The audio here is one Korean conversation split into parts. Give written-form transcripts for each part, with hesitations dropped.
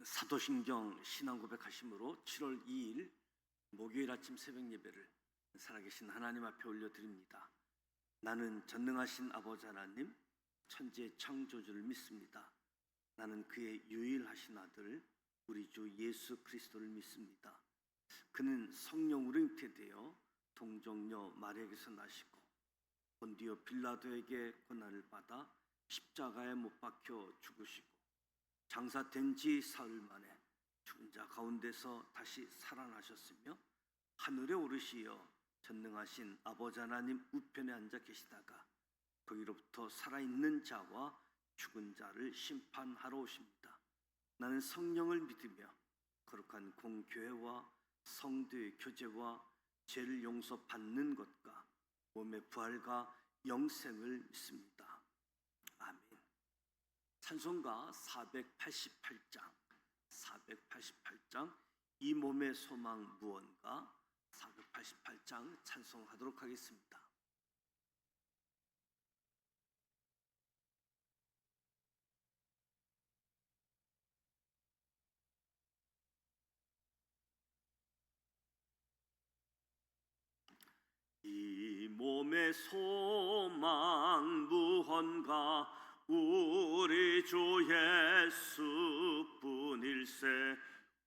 사도신경 신앙고백하심으로 7월 2일 목요일 아침 새벽 예배를 살아계신 하나님 앞에 올려드립니다. 나는 전능하신 아버지 하나님, 천지의 창조주를 믿습니다. 나는 그의 유일하신 아들 우리 주 예수 그리스도를 믿습니다. 그는 성령으로 잉태되어 동정녀 마리아에게서 나시고 본디오 빌라도에게 고난을 받아 십자가에 못 박혀 죽으시고 장사된 지 사흘 만에 죽은 자 가운데서 다시 살아나셨으며 하늘에 오르시어 전능하신 아버지 하나님 우편에 앉아 계시다가 거기로부터 살아있는 자와 죽은 자를 심판하러 오십니다. 나는 성령을 믿으며 거룩한 공교회와 성도의 교제와 죄를 용서받는 것과 몸의 부활과 영생을 믿습니다. 아멘. 찬송가 488장 이 몸의 소망 무언가 488장 찬송하도록 하겠습니다. 이 몸의 소망 무언가 우리 주 예수뿐일세.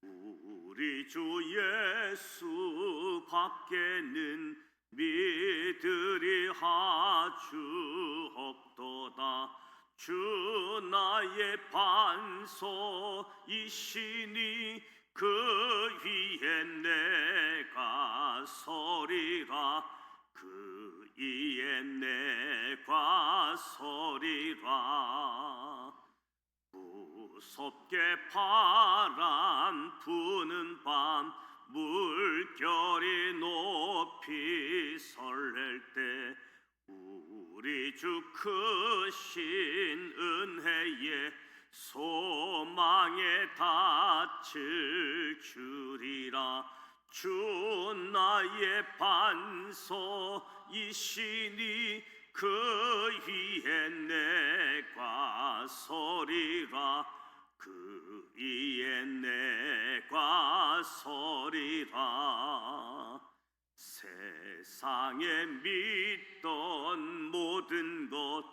우리 주 예수 밖에는 믿으리 하주 없도다. 주 나의 반석이시니 그 위에 내가 서리라. 그 위에 내가 서리라. 무섭게 바람 부는 밤 물결이 높이 설렐 때 우리 주 크신 은혜에 소망에 닿을 줄이라. 주 나의 반석이시니 그 위에 내가 서리라. 그 위에 내가 서리라. 세상에 믿던 모든 것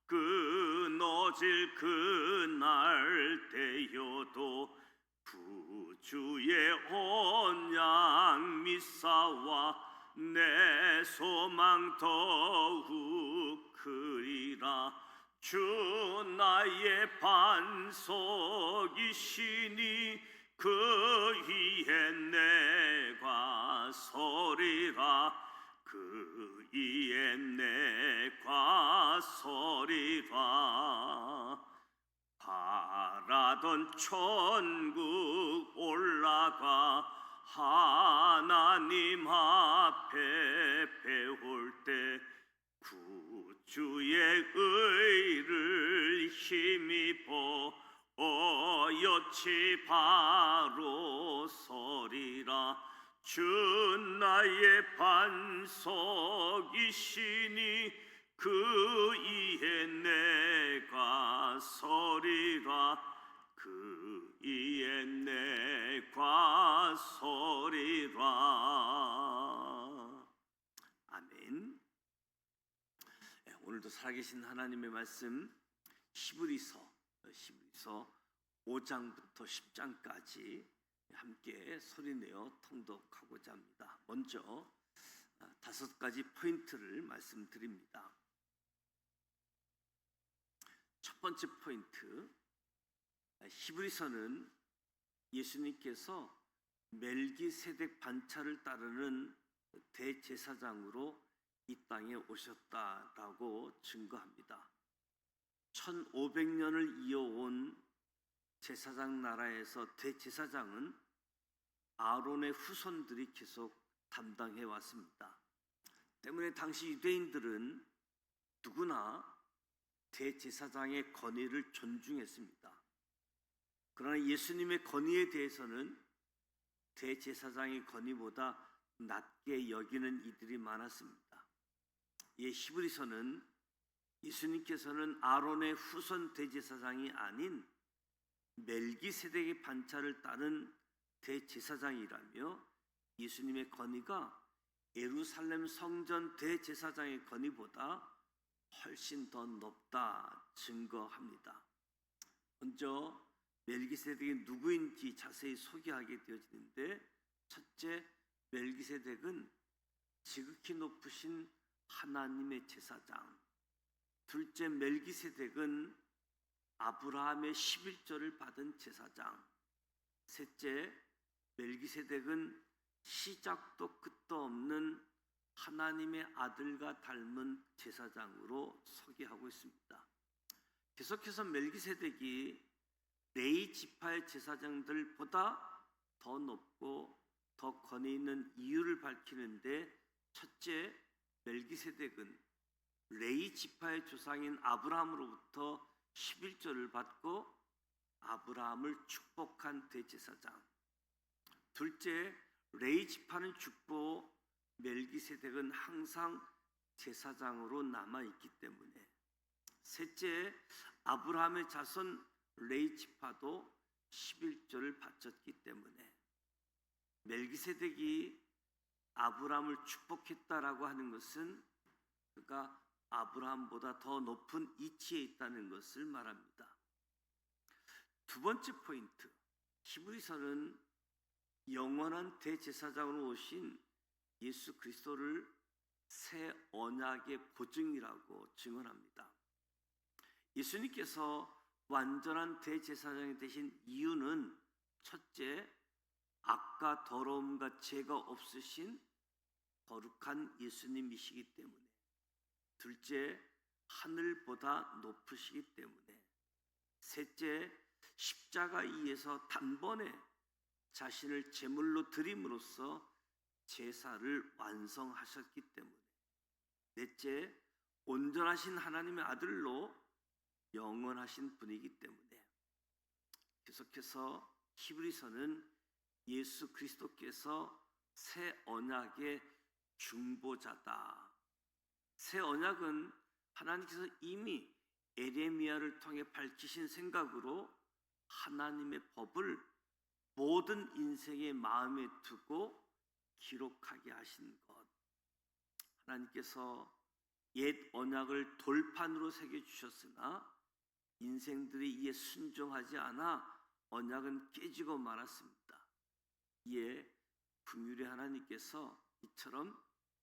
끊어질 그날 되어도 구주의 언약 믿사와 내 소망 더욱 크리라. 주 나의 반석이시니 그 위에 내가 서리라. 그 위에 내가 서리라. 바라던 천국 올라가 하나님 앞에 배울 때 구주의 의를 힘입어 어여치 바로 서리라. 주 나의 반석이시니 그 위에 내가 서리라. 그 위에 내가 서리라. 아멘. 오늘도 살아계신 하나님의 말씀 히브리서 5장부터 10장까지 함께 소리내어 통독하고자 합니다. 먼저 5가지 포인트를 말씀드립니다. 첫 번째 포인트, 히브리서는 예수님께서 멜기세덱 반차를 따르는 대제사장으로 이 땅에 오셨다라고 증거합니다. 1500년을 이어온 제사장 나라에서 대제사장은 아론의 후손들이 계속 담당해 왔습니다. 때문에 당시 유대인들은 누구나 대제사장의 권위를 존중했습니다. 그러나 예수님의 권위에 대해서는 대제사장의 권위보다 낮게 여기는 이들이 많았습니다. 이 히브리서는 예수님께서는 아론의 후손 대제사장이 아닌 멜기세덱의 반차를 따른 대제사장이라며 예수님의 권위가 예루살렘 성전 대제사장의 권위보다 훨씬 더 높다 증거합니다. 먼저 멜기세덱이 누구인지 자세히 소개하게 되어지는데, 첫째, 멜기세덱은 지극히 높으신 하나님의 제사장. 둘째, 멜기세덱은 아브라함의 11조를 받은 제사장. 셋째, 멜기세덱은 시작도 끝도 없는 하나님의 아들과 닮은 제사장으로 소개하고 있습니다. 계속해서 멜기세덱이 레위 지파의 제사장들보다 더 높고 더 권위 있는 이유를 밝히는데, 첫째, 멜기세덱은 레위 지파의 조상인 아브라함으로부터 11조를 받고 아브라함을 축복한 대제사장. 둘째, 레위 지파는 죽고 멜기세덱은 항상 제사장으로 남아있기 때문에. 셋째, 아브라함의 자손 레위 지파도 11조를 바쳤기 때문에. 멜기세덱이 아브라함을 축복했다라고 하는 것은 그가 아브라함보다 더 높은 위치에 있다는 것을 말합니다. 두 번째 포인트, 히브리서는 영원한 대제사장으로 오신 예수 그리스도를 새 언약의 보증이라고 증언합니다. 예수님께서 완전한 대제사장이 되신 이유는, 첫째, 악과 더러움과 죄가 없으신 거룩한 예수님이시기 때문에. 둘째, 하늘보다 높으시기 때문에. 셋째, 십자가 위에서 단번에 자신을 제물로 드림으로써 제사를 완성하셨기 때문에. 넷째, 온전하신 하나님의 아들로 영원하신 분이기 때문에. 계속해서 히브리서는 예수 그리스도께서 새 언약의 중보자다. 새 언약은 하나님께서 이미 에레미야를 통해 밝히신 생각으로 하나님의 법을 모든 인생의 마음에 두고 기록하게 하신 것. 하나님께서 옛 언약을 돌판으로 새겨주셨으나 인생들이 이에 순종하지 않아 언약은 깨지고 말았습니다. 이에 긍휼의 하나님께서 이처럼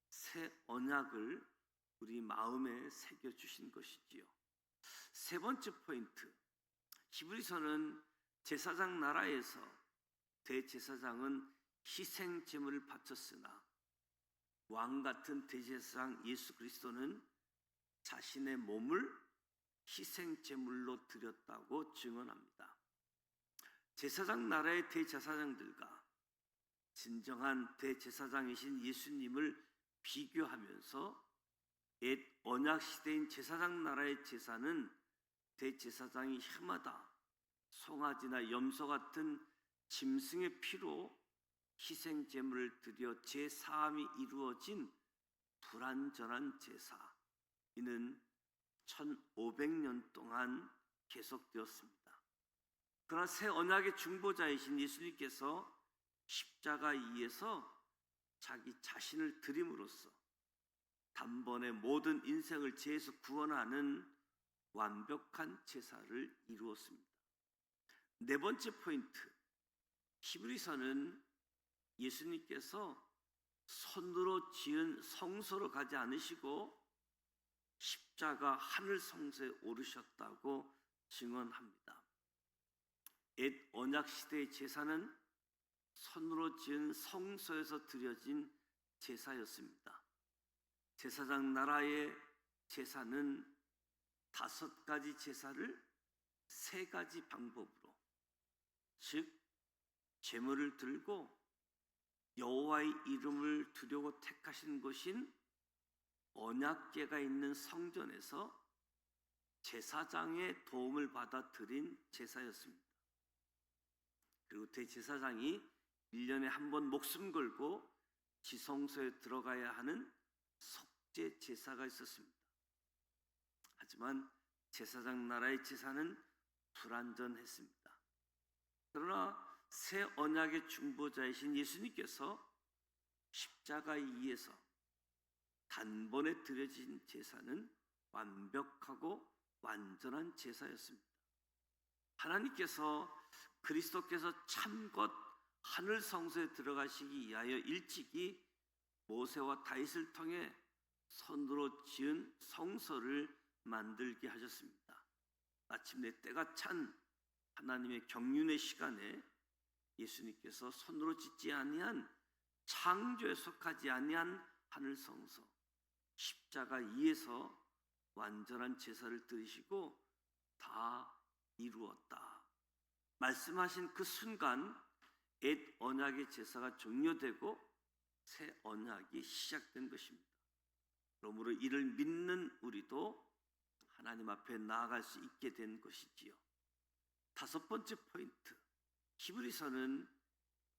새 언약을 우리 마음에 새겨주신 것이지요. 세 번째 포인트, 히브리서는 제사장 나라에서 대제사장은 희생 제물을 바쳤으나 왕 같은 대제사장 예수 그리스도는 자신의 몸을 희생 제물로 드렸다고 증언합니다. 제사장 나라의 대제사장들과 진정한 대제사장이신 예수님을 비교하면서 옛 언약 시대인 제사장 나라의 제사는 대제사장이 해마다 송아지나 염소 같은 짐승의 피로 희생 제물을 드려 제사함이 이루어진 불완전한 제사. 이는 1500년 동안 계속되었습니다. 그러나 새 언약의 중보자이신 예수님께서 십자가 위에서 자기 자신을 드림으로써 단번에 모든 인생을 죄에서 구원하는 완벽한 제사를 이루었습니다. 네 번째 포인트, 히브리서는 예수님께서 손으로 지은 성소로 가지 않으시고 십자가 하늘 성소에 오르셨다고 증언합니다. 옛 언약 시대의 제사는 손으로 지은 성소에서 드려진 제사였습니다. 제사장 나라의 제사는 5가지 제사를 3가지 방법으로, 즉 제물을 들고 여호와의 이름을 두려고 택하신 곳인 언약궤가 있는 성전에서 제사장의 도움을 받아 드린 제사였습니다. 그리고 대제사장이 1년에 한 번 목숨 걸고 지성소에 들어가야 하는 속죄 제사가 있었습니다. 하지만 제사장 나라의 제사는 불완전했습니다. 그러나 새 언약의 중보자이신 예수님께서 십자가 위에서 단번에 드려진 제사는 완벽하고 완전한 제사였습니다. 하나님께서 그리스도께서 참곧 하늘 성소에 들어가시기 위하여 일찍이 모세와 다윗을 통해 손으로 지은 성소를 만들게 하셨습니다. 마침내 때가 찬 하나님의 경륜의 시간에 예수님께서 손으로 짓지 아니한 창조에 속하지 아니한 하늘 성소 십자가 위에서 완전한 제사를 드리시고 다 이루었다 말씀하신 그 순간 옛 언약의 제사가 종료되고 새 언약이 시작된 것입니다. 그러므로 이를 믿는 우리도 하나님 앞에 나아갈 수 있게 된 것이지요. 다섯 번째 포인트, 히브리서는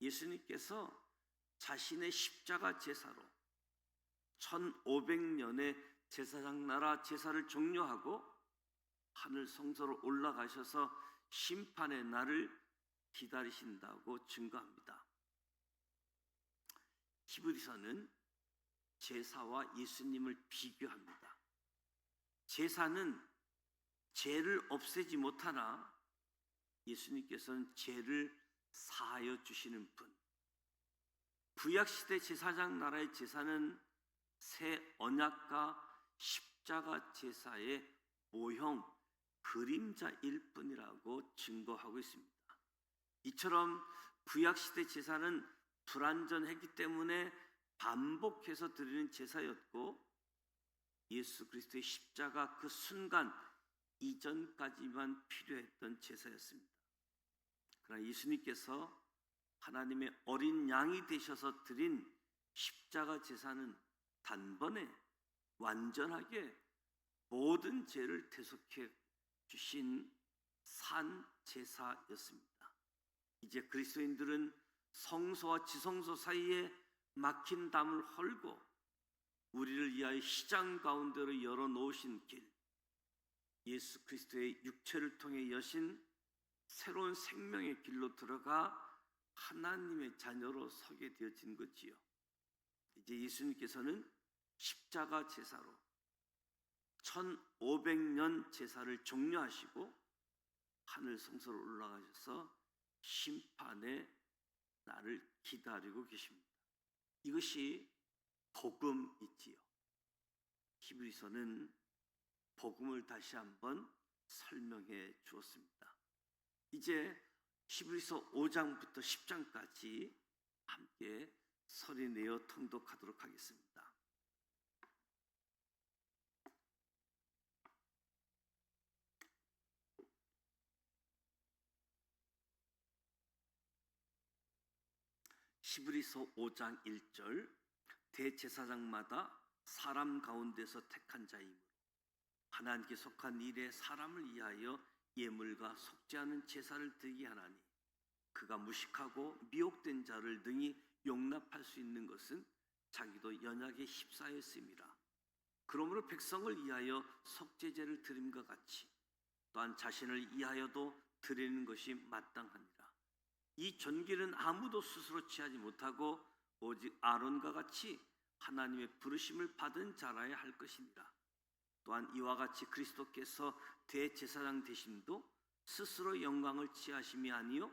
예수님께서 자신의 십자가 제사로 1500년의 제사장 나라 제사를 종료하고 하늘 성소로 올라가셔서 심판의 날을 기다리신다고 증거합니다. 히브리서는 제사와 예수님을 비교합니다. 제사는 죄를 없애지 못하나 예수님께서는 죄를 사하여 주시는 분. 구약시대 제사장 나라의 제사는 새 언약과 십자가 제사의 모형, 그림자일 뿐이라고 증거하고 있습니다. 이처럼 구약시대 제사는 불완전했기 때문에 반복해서 드리는 제사였고 예수 그리스도의 십자가 그 순간 이전까지만 필요했던 제사였습니다. 그러나 예수님께서 하나님의 어린 양이 되셔서 드린 십자가 제사는 단번에 완전하게 모든 죄를 대속해 주신 산 제사였습니다. 이제 그리스도인들은 성소와 지성소 사이에 막힌 담을 헐고 우리를 위하여 시장 가운데로 열어놓으신 길, 예수 그리스도의 육체를 통해 여신 새로운 생명의 길로 들어가 하나님의 자녀로 서게 되어진 거지요. 이제 예수님께서는 십자가 제사로 1500년 제사를 종료하시고 하늘 성소로 올라가셔서 심판의 날을 기다리고 계십니다. 이것이 복음이지요. 히브리서는 복음을 다시 한번 설명해 주었습니다. 이제 히브리서 5장부터 10장까지 함께 소리내어 통독하도록 하겠습니다. 히브리서 5장 1절 대제사장마다 사람 가운데서 택한 자이므로 하나님께 속한 일에 사람을 위하여 예물과 속지 않은 제사를 드리게 하나니 그가 무식하고 미혹된 자를 능히 용납할 수 있는 것은 자기도 연약에 휩싸였음이라. 그러므로 백성을 위하여 속죄제를 드림과 같이 또한 자신을 위하여도 드리는 것이 마땅하니라. 이 존귀는 아무도 스스로 취하지 못하고 오직 아론과 같이 하나님의 부르심을 받은 자라야 할 것이니라. 또한 이와 같이 그리스도께서 대제사장 되심도 스스로 영광을 취하심이 아니요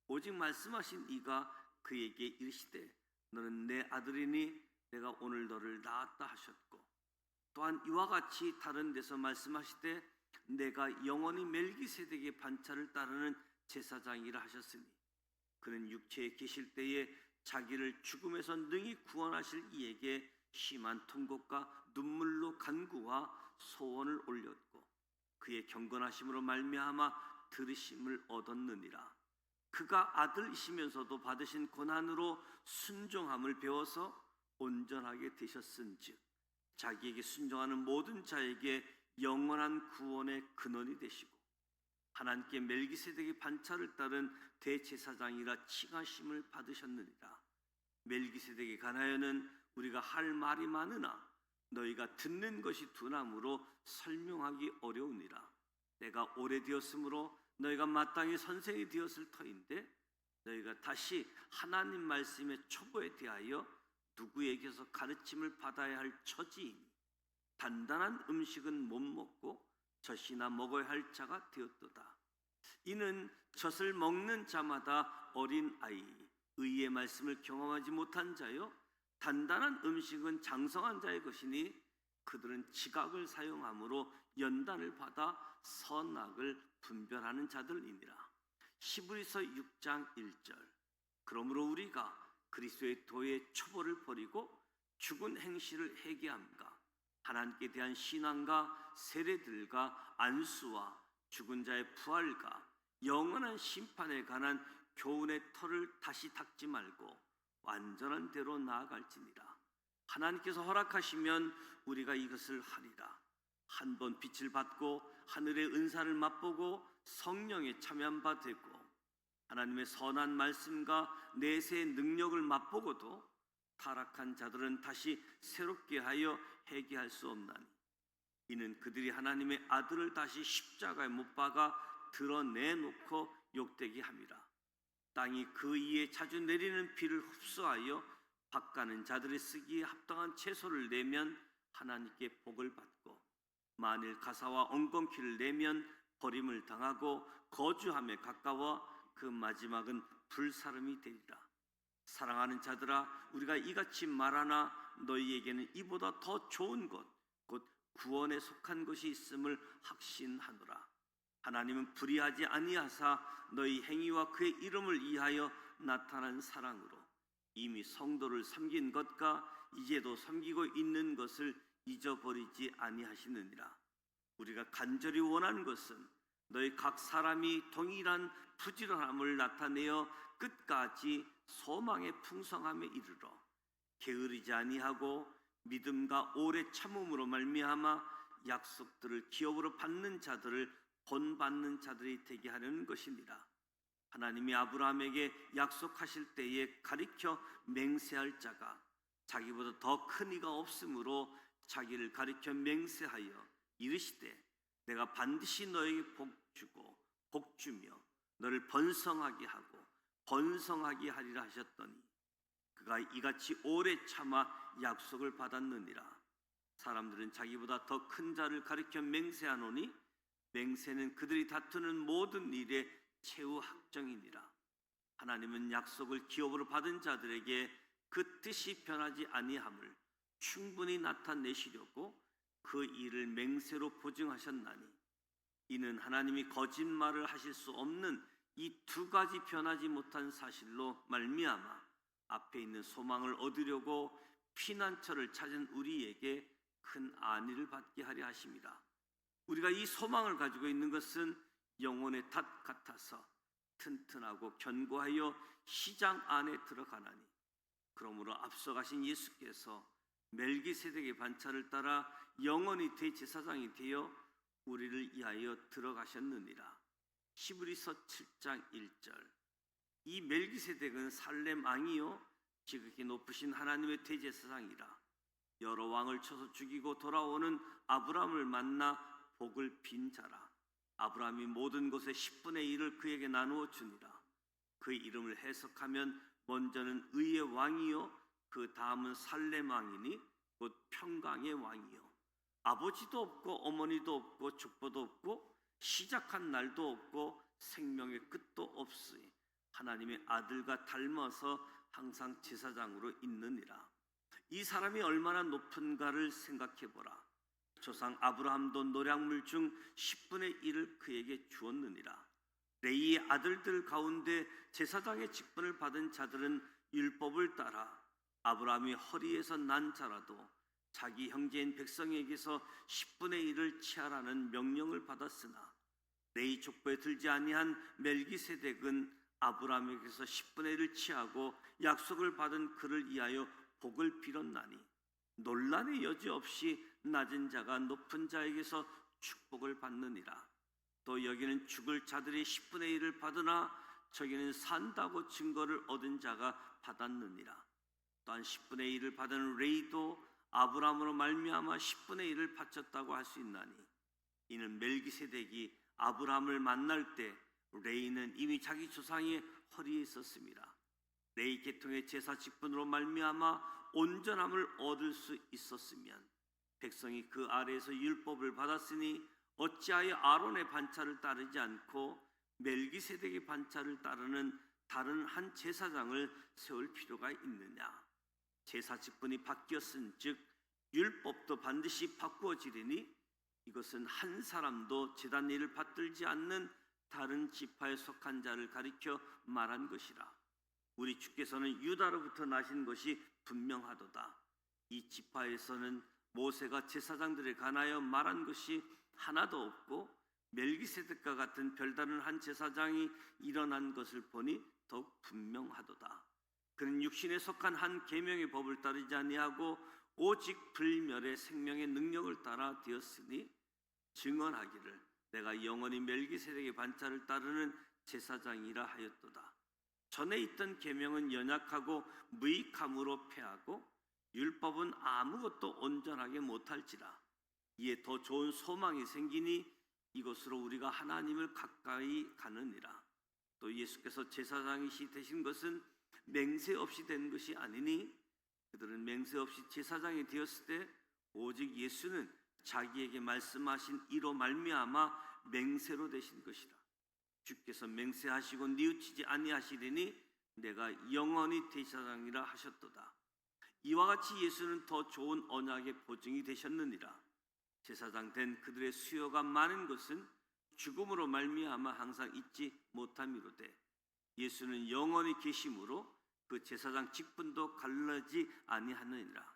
오직 말씀하신 이가 그에게 이르시되 너는 내 아들이니 내가 오늘 너를 낳았다 하셨고 또한 이와 같이 다른 데서 말씀하시되 내가 영원히 멜기세덱의 반차를 따르는 제사장이라 하셨으니 그는 육체에 계실 때에 자기를 죽음에서 능히 구원하실 이에게 심한 통곡과 눈물로 간구와 소원을 올렸고 그의 경건하심으로 말미암아 들으심을 얻었느니라. 그가 아들이시면서도 받으신 고난으로 순종함을 배워서 온전하게 되셨은즉 자기에게 순종하는 모든 자에게 영원한 구원의 근원이 되시고 하나님께 멜기세덱의 반차를 따른 대제사장이라 칭하심을 받으셨느니라. 멜기세덱에 관하여는 우리가 할 말이 많으나 너희가 듣는 것이 둔함으로 설명하기 어려우니라. 내가 오래되었으므로 너희가 마땅히 선생이 되었을 터인데 너희가 다시 하나님 말씀의 초보에 대하여 누구에게서 가르침을 받아야 할 처지이니 단단한 음식은 못 먹고 젖이나 먹어야 할 자가 되었도다. 이는 젖을 먹는 자마다 어린 아이 의의 말씀을 경험하지 못한 자요 단단한 음식은 장성한 자의 것이니 그들은 지각을 사용함으로 연단을 받아 선악을 분별하는 자들이니라. 히브리서 6장 1절. 그러므로 우리가 그리스도의 도의 초보를 버리고 죽은 행실을 회개함과 하나님께 대한 신앙과 세례들과 안수와 죽은 자의 부활과 영원한 심판에 관한 교훈의 털을 다시 닦지 말고 완전한 대로 나아갈지니라. 하나님께서 허락하시면 우리가 이것을 하리라. 한 번 빛을 받고 하늘의 은사를 맛보고 성령에 참여한 바 되고 하나님의 선한 말씀과 내세의 능력을 맛보고도 타락한 자들은 다시 새롭게 하여 회개할 수 없나니 이는 그들이 하나님의 아들을 다시 십자가에 못 박아 드러내놓고 욕되게 함이라. 땅이 그 이에 자주 내리는 비를 흡수하여 밭가는 자들이 쓰기에 합당한 채소를 내면 하나님께 복을 받고 만일 가사와 엉겅퀴를 내면 버림을 당하고 거주함에 가까워 그 마지막은 불사름이 되리라. 사랑하는 자들아 우리가 이같이 말하나 너희에게는 이보다 더 좋은 것 곧 구원에 속한 것이 있음을 확신하노라. 하나님은 불의하지 아니하사 너희 행위와 그의 이름을 위하여 나타난 사랑으로 이미 성도를 섬긴 것과 이제도 섬기고 있는 것을 잊어버리지 아니하시느니라. 우리가 간절히 원하는 것은 너희 각 사람이 동일한 부지런함을 나타내어 끝까지 소망의 풍성함에 이르러 게으르지 아니하고 믿음과 오래 참음으로 말미암아 약속들을 기업으로 받는 자들을 본받는 자들이 되게 하려는 것이니라. 하나님이 아브라함에게 약속하실 때에 가리켜 맹세할 자가 자기보다 더 큰 이가 없으므로 자기를 가리켜 맹세하여 이르시되 내가 반드시 너에게 복주고 복주며 너를 번성하게 하고 번성하게 하리라 하셨더니 그가 이같이 오래 참아 약속을 받았느니라. 사람들은 자기보다 더 큰 자를 가리켜 맹세하노니 맹세는 그들이 다투는 모든 일의 최후 확정이니라. 하나님은 약속을 기업으로 받은 자들에게 그 뜻이 변하지 아니함을 충분히 나타내시려고 그 일을 맹세로 보증하셨나니 이는 하나님이 거짓말을 하실 수 없는 이 두 가지 변하지 못한 사실로 말미암아 앞에 있는 소망을 얻으려고 피난처를 찾은 우리에게 큰 안위를 받게 하려 하심이라. 우리가 이 소망을 가지고 있는 것은 영혼의 닷 같아서 튼튼하고 견고하여 시장 안에 들어가나니 그러므로 앞서 가신 예수께서 멜기세덱의 반차를 따라 영원히 대제사장이 되어 우리를 위하여 들어가셨느니라. 히브리서 7장 1절. 이 멜기세덱은 살렘 왕이요 지극히 높으신 하나님의 대제사장이라. 여러 왕을 쳐서 죽이고 돌아오는 아브라함을 만나 복을 빈 자라. 아브라함이 모든 것의 10분의 1을 그에게 나누어 주니라. 그 이름을 해석하면 먼저는 의의 왕이요 그 다음은 살렘 왕이니 곧 평강의 왕이요 아버지도 없고 어머니도 없고 족보도 없고 시작한 날도 없고 생명의 끝도 없으니 하나님의 아들과 닮아서 항상 제사장으로 있느니라. 이 사람이 얼마나 높은가를 생각해보라. 조상 아브라함도 노략물 중 10분의 1을 그에게 주었느니라. 레이의 아들들 가운데 제사장의 직분을 받은 자들은 율법을 따라 아브라함이 허리에서 난 자라도 자기 형제인 백성에게서 10분의 1을 취하라는 명령을 받았으나 레이 족보에 들지 아니한 멜기세덱은 아브라함에게서 10분의 1을 취하고 약속을 받은 그를 위하여 복을 빌었나니 논란의 여지 없이 낮은 자가 높은 자에게서 축복을 받느니라. 또 여기는 죽을 자들이 10분의 1을 받으나 저기는 산다고 증거를 얻은 자가 받았느니라. 또한 10분의 1을 받은 레이도 아브라함으로 말미암아 10분의 1을 바쳤다고 할 수 있나니 이는 멜기세덱이 아브라함을 만날 때 레위는 이미 자기 조상의 허리에 있었습니다. 레위 계통의 제사 직분으로 말미암아 온전함을 얻을 수 있었으면 백성이 그 아래에서 율법을 받았으니 어찌하여 아론의 반차를 따르지 않고 멜기세덱의 반차를 따르는 다른 한 제사장을 세울 필요가 있느냐? 제사 직분이 바뀌었은즉 율법도 반드시 바꾸어지리니 이것은 한 사람도 제단 일을 받들지 않는 다른 지파에 속한 자를 가리켜 말한 것이라. 우리 주께서는 유다로부터 나신 것이 분명하도다. 이 지파에서는 모세가 제사장들에 관하여 말한 것이 하나도 없고 멜기세덱과 같은 별다른 한 제사장이 일어난 것을 보니 더욱 분명하도다. 그는 육신에 속한 한 계명의 법을 따르지 아니하고 오직 불멸의 생명의 능력을 따라 되었으니 증언하기를 내가 영원히 멜기세덱의 반차를 따르는 제사장이라 하였도다. 전에 있던 계명은 연약하고 무익함으로 패하고 율법은 아무것도 온전하게 못할지라. 이에 더 좋은 소망이 생기니 이것으로 우리가 하나님을 가까이 가느니라. 또 예수께서 제사장이시 되신 것은 맹세 없이 된 것이 아니니 그들은 맹세 없이 제사장이 되었을 때 오직 예수는 자기에게 말씀하신 이로 말미암아 맹세로 되신 것이라. 주께서 맹세하시고 뉘우치지 아니하시리니 내가 영원히 제사장이라 하셨도다. 이와 같이 예수는 더 좋은 언약의 보증이 되셨느니라. 제사장 된 그들의 수요가 많은 것은 죽음으로 말미암아 항상 잊지 못함이로되 예수는 영원히 계심으로 그 제사장 직분도 갈라지 아니하느니라.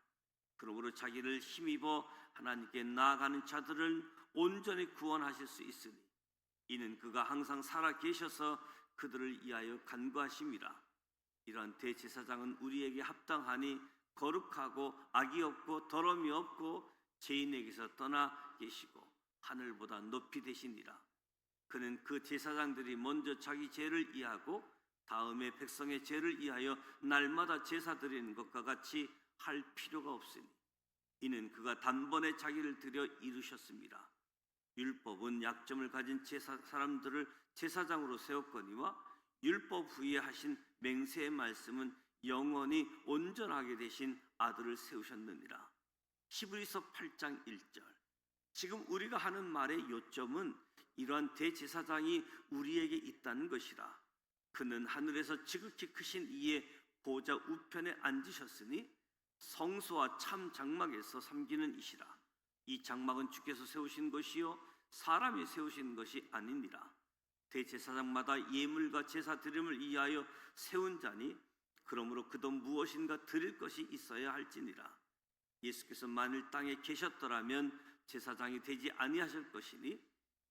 그러므로 자기를 힘입어 하나님께 나아가는 자들을 온전히 구원하실 수 있으니 이는 그가 항상 살아 계셔서 그들을 위하여 간구하심이라. 이러한 대제사장은 우리에게 합당하니 거룩하고 악이 없고 더러움이 없고 죄인에게서 떠나 계시고 하늘보다 높이 되시니라. 그는 그 제사장들이 먼저 자기 죄를 이하고 다음에 백성의 죄를 이하여 날마다 제사 드리는 것과 같이 할 필요가 없으니 이는 그가 단번에 자기를 들여 이루셨습니다. 율법은 약점을 가진 사람들을 제사장으로 세웠거니와 율법 후에 하신 맹세의 말씀은 영원히 온전하게 되신 아들을 세우셨느니라. 히브리서 8장 1절. 지금 우리가 하는 말의 요점은 이러한 대제사장이 우리에게 있다는 것이라. 그는 하늘에서 지극히 크신 이의 보좌 우편에 앉으셨으니 성소와 참 장막에서 섬기는 이시라. 이 장막은 주께서 세우신 것이요 사람이 세우신 것이 아니니라. 대제사장마다 예물과 제사 드림을 위하여 세운 자니 그러므로 그도 무엇인가 드릴 것이 있어야 할지니라. 예수께서 만일 땅에 계셨더라면 제사장이 되지 아니하실 것이니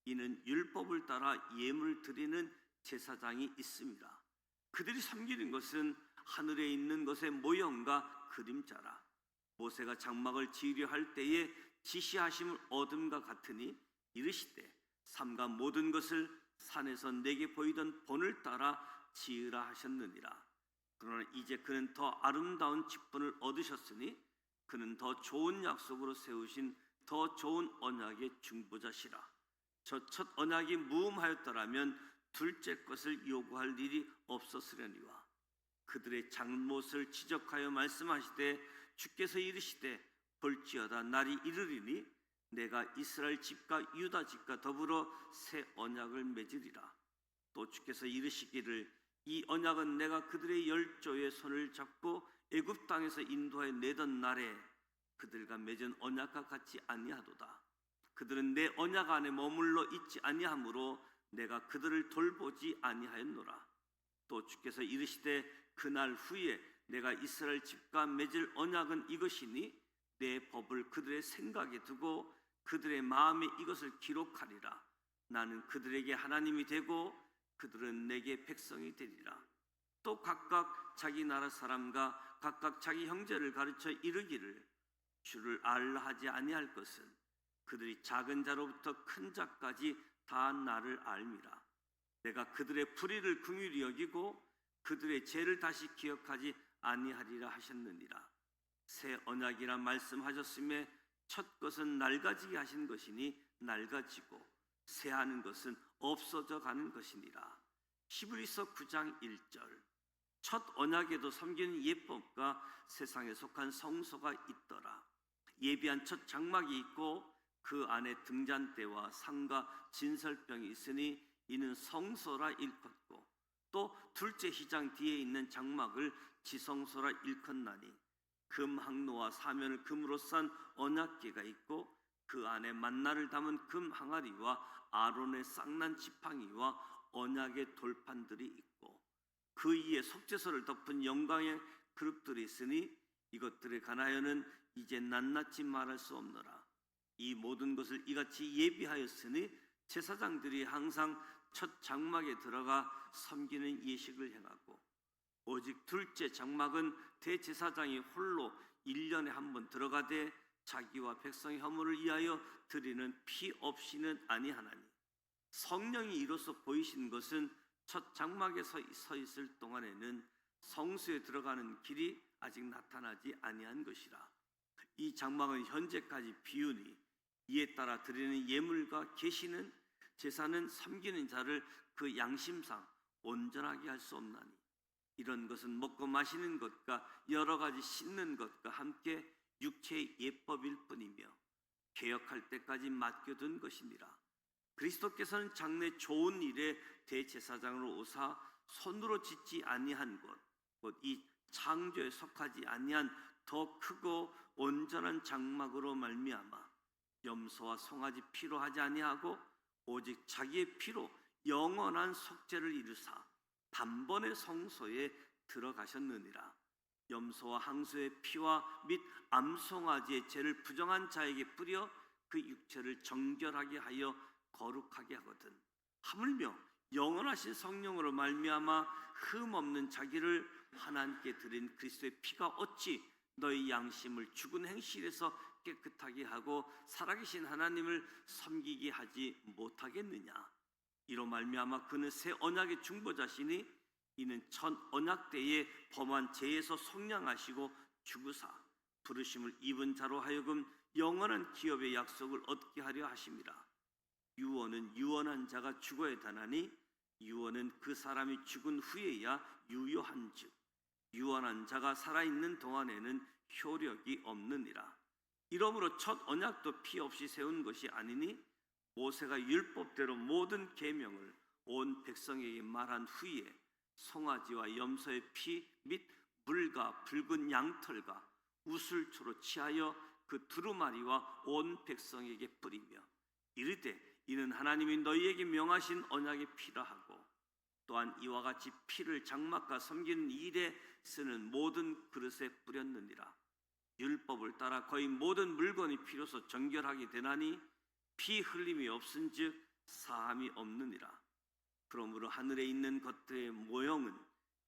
이는 율법을 따라 예물 드리는 제사장이 있습니다. 그들이 섬기는 것은 하늘에 있는 것의 모형과 그림자라. 모세가 장막을 지으려 할 때에 지시하심을 얻음과 같으니 이르시되 삼가 모든 것을 산에서 내게 보이던 본을 따라 지으라 하셨느니라. 그러나 이제 그는 더 아름다운 직분을 얻으셨으니 그는 더 좋은 약속으로 세우신 더 좋은 언약의 중보자시라. 저 첫 언약이 무음하였더라면 둘째 것을 요구할 일이 없었으려니와 그들의 잘못을 지적하여 말씀하시되 주께서 이르시되 볼지어다 날이 이르리니 내가 이스라엘 집과 유다 집과 더불어 새 언약을 맺으리라. 또 주께서 이르시기를 이 언약은 내가 그들의 열조의 손을 잡고 애굽 땅에서 인도하여 내던 날에 그들과 맺은 언약과 같지 아니하도다. 그들은 내 언약 안에 머물러 있지 아니하므로 내가 그들을 돌보지 아니하였노라. 또 주께서 이르시되 그날 후에 내가 이스라엘 집과 맺을 언약은 이것이니 내 법을 그들의 생각에 두고 그들의 마음에 이것을 기록하리라. 나는 그들에게 하나님이 되고 그들은 내게 백성이 되리라. 또 각각 자기 나라 사람과 각각 자기 형제를 가르쳐 이르기를 주를 알라 하지 아니할 것은 그들이 작은 자로부터 큰 자까지 다 나를 알미라. 내가 그들의 불의를 긍휼히 여기고 그들의 죄를 다시 기억하지 아니하리라 하셨느니라. 새 언약이라 말씀하셨음에 첫 것은 낡아지게 하신 것이니 낡아지고 새하는 것은 없어져 가는 것이니라. 히브리서 9장 1절. 첫 언약에도 섬기는 예법과 세상에 속한 성소가 있더라. 예비한 첫 장막이 있고 그 안에 등잔대와 상과 진설병이 있으니 이는 성소라 일컫고, 또 둘째 휘장 뒤에 있는 장막을 지성소라 일컫나니 금 항로와 사면을 금으로 싼 언약궤가 있고 그 안에 만나를 담은 금 항아리와 아론의 쌍난 지팡이와 언약의 돌판들이 있고 그 위에 속죄소를 덮은 영광의 그릇들이 있으니 이것들에 관하여는 이제 낱낱이 말할 수 없노라. 이 모든 것을 이같이 예비하였으니 제사장들이 항상 첫 장막에 들어가 섬기는 예식을 행하고, 오직 둘째 장막은 대제사장이 홀로 1년에 한 번 들어가되 자기와 백성의 허물을 위하여 드리는 피 없이는 아니하나니, 성령이 이로써 보이신 것은 첫 장막에 서 있을 동안에는 성소에 들어가는 길이 아직 나타나지 아니한 것이라. 이 장막은 현재까지 비우니 이에 따라 드리는 예물과 계시는 제사는 섬기는 자를 그 양심상 온전하게 할 수 없나니, 이런 것은 먹고 마시는 것과 여러 가지 씻는 것과 함께 육체의 예법일 뿐이며 개혁할 때까지 맡겨둔 것이니라. 그리스도께서는 장래 좋은 일에 대제사장으로 오사 손으로 짓지 아니한 것, 곧 이 창조에 속하지 아니한 더 크고 온전한 장막으로 말미암아 염소와 송아지 피로 하지 아니하고 오직 자기의 피로 영원한 속죄를 이루사 단번에 성소에 들어가셨느니라. 염소와 항소의 피와 및 암송아지의 죄를 부정한 자에게 뿌려 그 육체를 정결하게 하여 거룩하게 하거든, 하물며 영원하신 성령으로 말미암아 흠 없는 자기를 하나님께 드린 그리스도의 피가 어찌 너희 양심을 죽은 행실에서 깨끗하게 하고 살아계신 하나님을 섬기게 하지 못하겠느냐. 이로 말미암아 그는 새 언약의 중보자시니 이는 첫 언약 때에 범한 죄에서 속량하시고 죽으사 부르심을 입은 자로 하여금 영원한 기업의 약속을 얻게 하려 하심이라. 유언은 유언한 자가 죽어야 하나니 유언은 그 사람이 죽은 후에야 유효한즉 유언한 자가 살아있는 동안에는 효력이 없느니라. 이러므로 첫 언약도 피 없이 세운 것이 아니니 모세가 율법대로 모든 계명을 온 백성에게 말한 후에 송아지와 염소의 피 및 물과 붉은 양털과 우슬초로 취하여 그 두루마리와 온 백성에게 뿌리며 이르되 이는 하나님이 너희에게 명하신 언약의 피라 하고, 또한 이와 같이 피를 장막과 섬기는 일에 쓰는 모든 그릇에 뿌렸느니라. 율법을 따라 거의 모든 물건이 피로서 정결하게 되나니 피 흘림이 없은즉 사함이 없느니라. 그러므로 하늘에 있는 것들의 모형은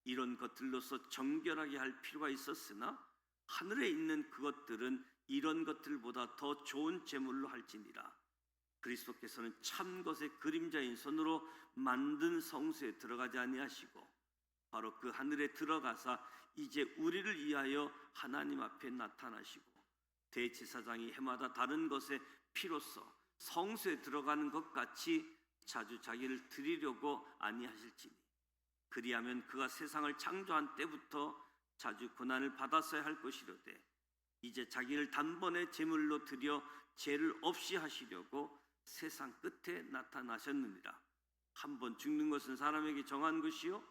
이런 것들로서 정결하게 할 필요가 있었으나 하늘에 있는 그것들은 이런 것들보다 더 좋은 제물로 할지니라. 그리스도께서는 참 것의 그림자인 손으로 만든 성소에 들어가지 아니하시고 바로 그 하늘에 들어가사 이제 우리를 위하여 하나님 앞에 나타나시고 대제사장이 해마다 다른 것의 피로써 성소에 들어가는 것 같이 자주 자기를 드리려고 아니하실지니, 그리하면 그가 세상을 창조한 때부터 자주 고난을 받았어야 할 것이로되 이제 자기를 단번에 제물로 드려 죄를 없이 하시려고 세상 끝에 나타나셨느니라. 한번 죽는 것은 사람에게 정한 것이요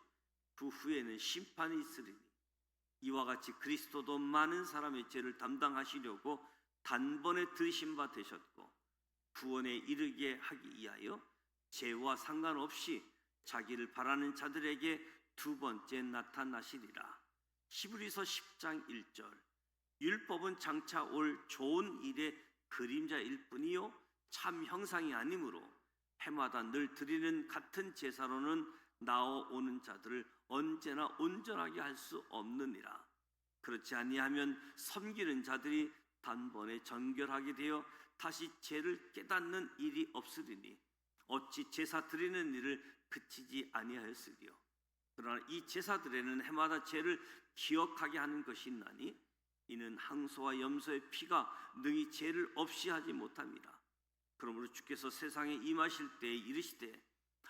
그 후에는 심판이 있으리니 이와 같이 그리스도도 많은 사람의 죄를 담당하시려고 단번에 들으신 바 되셨고 구원에 이르게 하기 위하여 죄와 상관없이 자기를 바라는 자들에게 두 번째 나타나시리라. 히브리서 10장 1절. 율법은 장차 올 좋은 일의 그림자일 뿐이요 참 형상이 아니므로 해마다 늘 드리는 같은 제사로는 나아오는 자들을 언제나 온전하게 할 수 없느니라. 그렇지 아니하면 섬기는 자들이 단번에 정결하게 되어 다시 죄를 깨닫는 일이 없으리니 어찌 제사 드리는 일을 그치지 아니하였으리요. 그러나 이 제사들에는 해마다 죄를 기억하게 하는 것이 있나니 이는 항소와 염소의 피가 능히 죄를 없이 하지 못합니다. 그러므로 주께서 세상에 임하실 때에 이르시되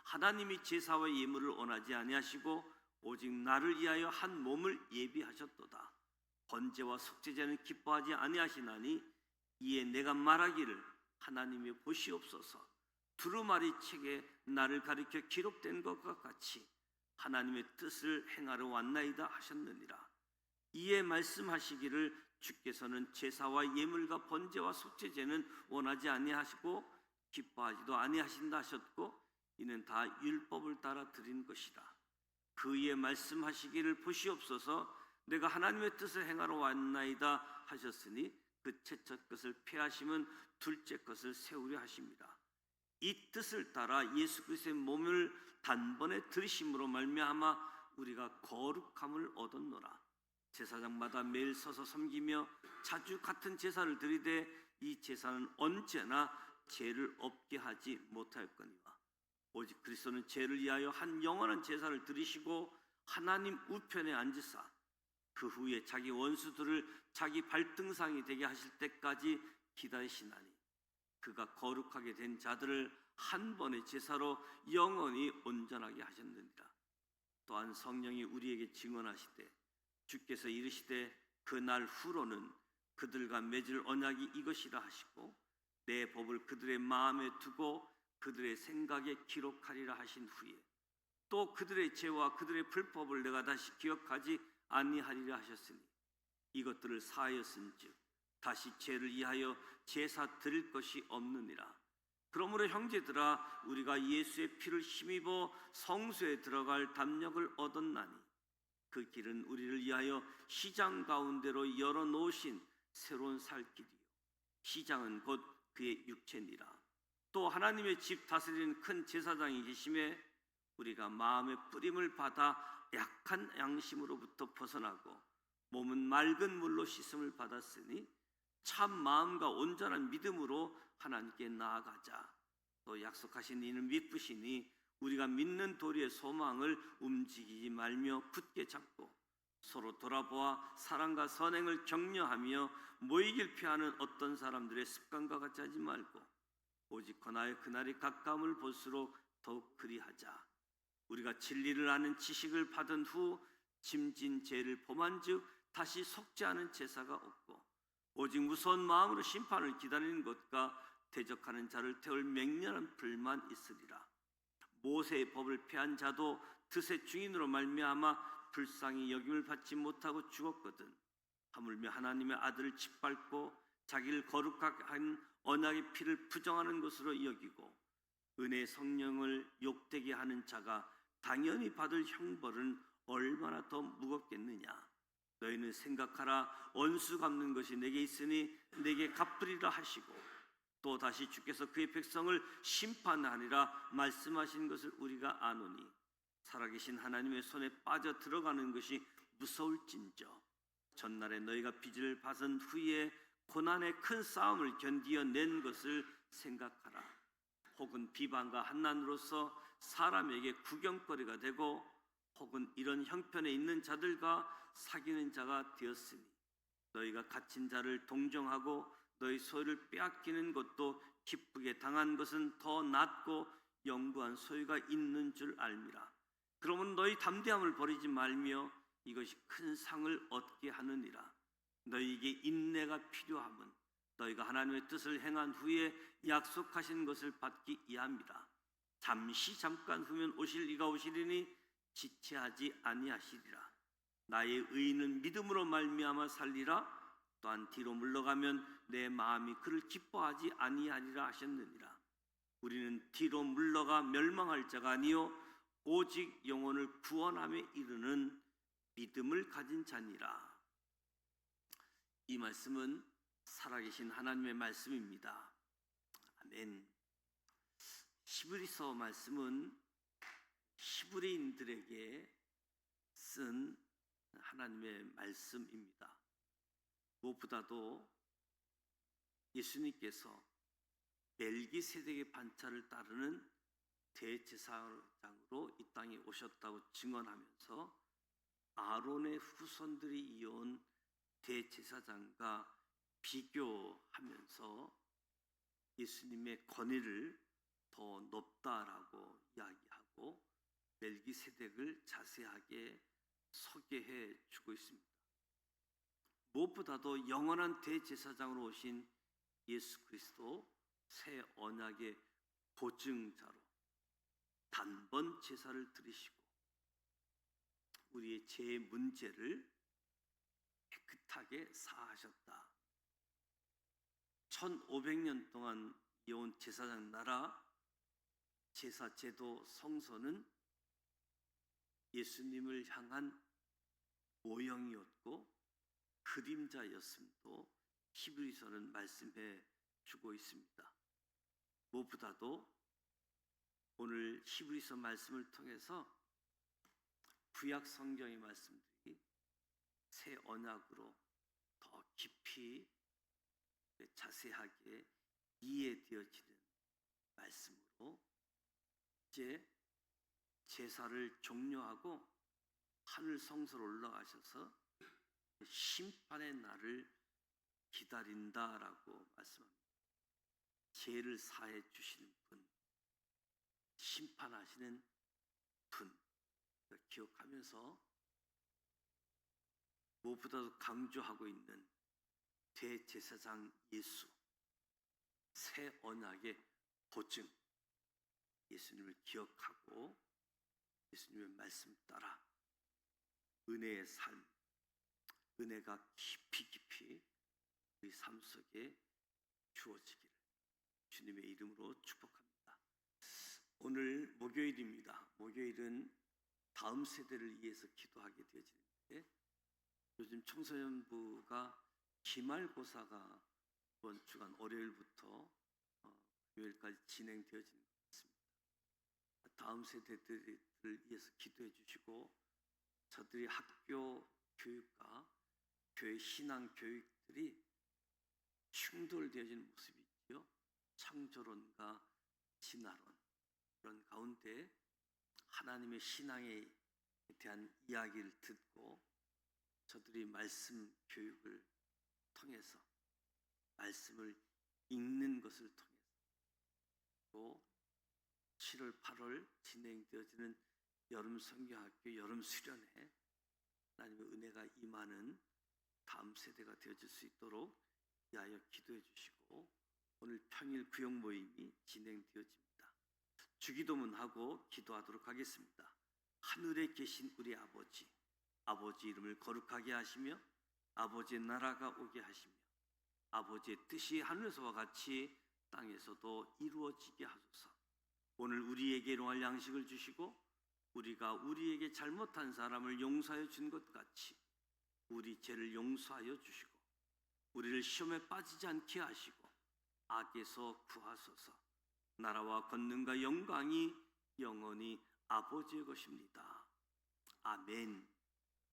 하나님이 제사와 예물을 원하지 아니하시고 오직 나를 위하여 한 몸을 예비하셨도다. 번제와 속죄제는 기뻐하지 아니하시나니 이에 내가 말하기를 하나님의 보시옵소서. 두루마리 책에 나를 가리켜 기록된 것과 같이 하나님의 뜻을 행하러 왔나이다 하셨느니라. 이에 말씀하시기를 주께서는 제사와 예물과 번제와 속죄제는 원하지 아니하시고 기뻐하지도 아니하신다 하셨고 이는 다 율법을 따라 드린 것이다. 그의 말씀하시기를 보시옵소서. 내가 하나님의 뜻을 행하러 왔나이다 하셨으니 그 첫째 것을 폐하심은 둘째 것을 세우려 하십니다. 이 뜻을 따라 예수 그리스도의 몸을 단번에 들이심으로 말미암아 우리가 거룩함을 얻었노라. 제사장마다 매일 서서 섬기며 자주 같은 제사를 드리되 이 제사는 언제나 죄를 없게 하지 못하였거니와 오직 그리스도는 죄를 위하여 한 영원한 제사를 드리시고 하나님 우편에 앉으사 그 후에 자기 원수들을 자기 발등상이 되게 하실 때까지 기다리시나니 그가 거룩하게 된 자들을 한 번의 제사로 영원히 온전하게 하셨느니라. 또한 성령이 우리에게 증언하시되 주께서 이르시되 그 날 후로는 그들과 맺을 언약이 이것이라 하시고 내 법을 그들의 마음에 두고 그들의 생각에 기록하리라 하신 후에 또 그들의 죄와 그들의 불법을 내가 다시 기억하지 아니하리라 하셨으니 이것들을 사하였은즉 다시 죄를 위하여 제사 드릴 것이 없느니라. 그러므로 형제들아 우리가 예수의 피를 힘입어 성소에 들어갈 담력을 얻었나니 그 길은 우리를 위하여 시장 가운데로 열어놓으신 새로운 살 길이요 시장은 곧 그의 육체니라. 또 하나님의 집 다스리는 큰 제사장이 계심에 우리가 마음의 뿌림을 받아 약한 양심으로부터 벗어나고 몸은 맑은 물로 씻음을 받았으니 참 마음과 온전한 믿음으로 하나님께 나아가자. 또 약속하신 이는 믿으시니 우리가 믿는 도리의 소망을 움직이지 말며 굳게 잡고 서로 돌아보아 사랑과 선행을 격려하며 모이길 피하는 어떤 사람들의 습관과 같이 하지 말고 오직 권하의 그날이 가까움을 볼수록 더욱 그리하자. 우리가 진리를 아는 지식을 받은 후 짐진 죄를 범한즉 다시 속죄하는 제사가 없고 오직 무서운 마음으로 심판을 기다리는 것과 대적하는 자를 태울 맹렬한 불만 있으리라. 모세의 법을 폐한 자도 드세 증인으로 말미암아 불쌍히 여김을 받지 못하고 죽었거든. 하물며 하나님의 아들을 짓밟고 자기를 거룩하게 한 언약의 피를 부정하는 것으로 여기고 은혜의 성령을 욕되게 하는 자가 당연히 받을 형벌은 얼마나 더 무겁겠느냐. 너희는 생각하라. 원수 갚는 것이 내게 있으니 내게 갚으리라 하시고 또 다시 주께서 그의 백성을 심판하리라 말씀하신 것을 우리가 아노니 살아계신 하나님의 손에 빠져 들어가는 것이 무서울진저 전날에 너희가 빚을 받은 후에 고난의 큰 싸움을 견디어 낸 것을 생각하라. 혹은 비방과 한난으로서 사람에게 구경거리가 되고 혹은 이런 형편에 있는 자들과 사귀는 자가 되었으니 너희가 갇힌 자를 동정하고 너희 소유를 빼앗기는 것도 기쁘게 당한 것은 더 낫고 영구한 소유가 있는 줄 알미라. 그러면 너희 담대함을 버리지 말며 이것이 큰 상을 얻게 하느니라. 너희에게 인내가 필요함은 너희가 하나님의 뜻을 행한 후에 약속하신 것을 받기 이합니다. 잠깐 후면 오실 이가 오시리니 지체하지 아니하시리라. 나의 의인은 믿음으로 말미암아 살리라. 또한 뒤로 물러가면 내 마음이 그를 기뻐하지 아니하리라 하셨느니라. 우리는 뒤로 물러가 멸망할 자가 아니요 오직 영혼을 구원함에 이르는 믿음을 가진 자니라. 이 말씀은 살아계신 하나님의 말씀입니다. 아멘. 히브리서 말씀은 히브리인들에게 쓴 하나님의 말씀입니다. 무엇보다도 예수님께서 멜기세덱의 반차를 따르는 대제사장으로 이 땅에 오셨다고 증언하면서 아론의 후손들이 이어온 대제사장과 비교하면서 예수님의 권위를 더 높다라고 이야기하고 멜기세덱을 자세하게 소개해 주고 있습니다. 무엇보다도 영원한 대제사장으로 오신 예수 그리스도 새 언약의 보증자로 단번 제사를 드리시고 우리의 죄의 문제를 깨끗하게 사하셨다. 1500년 동안 이어온 제사장 나라, 제사 제도 성소는 예수님을 향한 모형이었고 그림자였음도 히브리서는 말씀해 주고 있습니다. 무엇보다도 오늘 히브리서 말씀을 통해서 구약 성경의 말씀들이 새 언약으로 더 깊이 자세하게 이해되어지는 말씀으로 이제 제사를 종료하고 하늘 성소로 올라가셔서 심판의 날을 기다린다라고 말씀합니다. 죄를 사해 주시는 분, 심판하시는 분 기억하면서 무엇보다도 강조하고 있는 대제사장 예수, 새 언약의 보증, 예수님을 기억하고 예수님의 말씀 따라 은혜의 삶, 은혜가 깊이 우리 삶 속에 주어지기를 주님의 이름으로 축복합니다. 오늘 목요일입니다. 목요일은 다음 세대를 위해서 기도하게 되어지는데 요즘 청소년부가 기말고사가 이번 주간 월요일부터 금요일까지 진행되어지는 것 같습니다. 다음 세대들을 위해서 기도해 주시고 저들이 학교 교육과 교회 신앙 교육들이 충돌되어지는 모습이 있죠. 창조론과 진화론 그런 가운데 하나님의 신앙에 대한 이야기를 듣고 저들이 말씀 교육을 통해서 말씀을 읽는 것을 통해서 또 7월 8월 진행되어지는 여름 성경학교 여름 수련회 하나님의 은혜가 임하는 다음 세대가 되어질 수 있도록 위하여 기도해 주시고 오늘 평일 구역 모임이 진행되어집니다. 주기도문하고 기도하도록 하겠습니다. 하늘에 계신 우리 아버지, 아버지 이름을 거룩하게 하시며 아버지의 나라가 오게 하시며 아버지의 뜻이 하늘에서와 같이 땅에서도 이루어지게 하소서. 오늘 우리에게 일용할 양식을 주시고 우리가 우리에게 잘못한 사람을 용서하여 준 것 같이 우리 죄를 용서하여 주시고 우리를 시험에 빠지지 않게 하시고 악에서 구하소서. 나라와 권능과 영광이 영원히 아버지의 것입니다. 아멘.